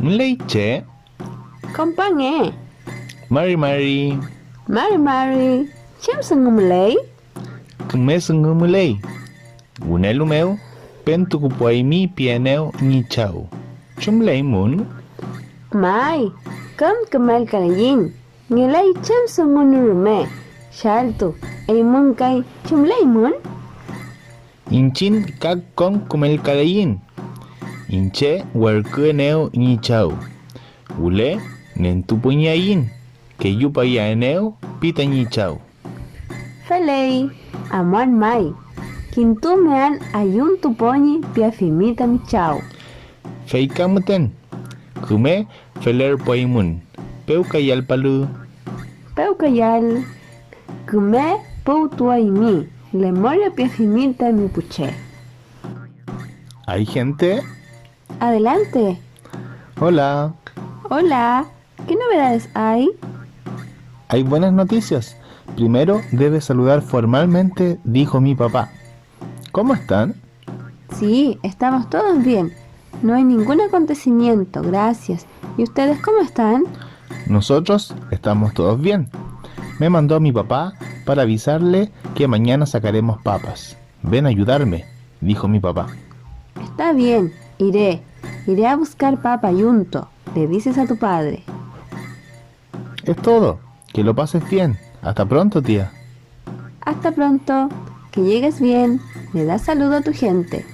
Leche. Compangé. Mari Mari. Mari. Chém sangumlei. Kume sungumulei. Unelu meu. Pentukupuai mi pianeu ni chau. Chumlei mun. Mai. Kamel kalayin. Ngilay chém sangunurume. Shalto. Eimunkai. Chumlei mun. Inchin kak kong kumel kalayin. Inche huarcueneo ni chau. Ule nentupuñayin. Que yupayaneo pita ni chau. Felei. Aman mai. Kintumean ayun tupoñi piafimita mi chau. Feikamuten. Kume feler poimun. Peukayal palu. Peukayal. Kume poutuaimi. Lemoria piafimita mi puche. ¿Hay gente? Adelante. Hola. Hola. ¿Qué novedades hay? Hay buenas noticias. Primero debes saludar formalmente, dijo mi papá. ¿Cómo están? Sí, estamos todos bien. No hay ningún acontecimiento, gracias. ¿Y ustedes cómo están? Nosotros estamos todos bien. Me mandó mi papá para avisarle que mañana sacaremos papas. Ven a ayudarme, dijo mi papá. Está bien, iré. Iré a buscar papa yunto. Le dices a tu padre. Es todo. Que lo pases bien. Hasta pronto, tía. Hasta pronto. Que llegues bien. Le das saludo a tu gente.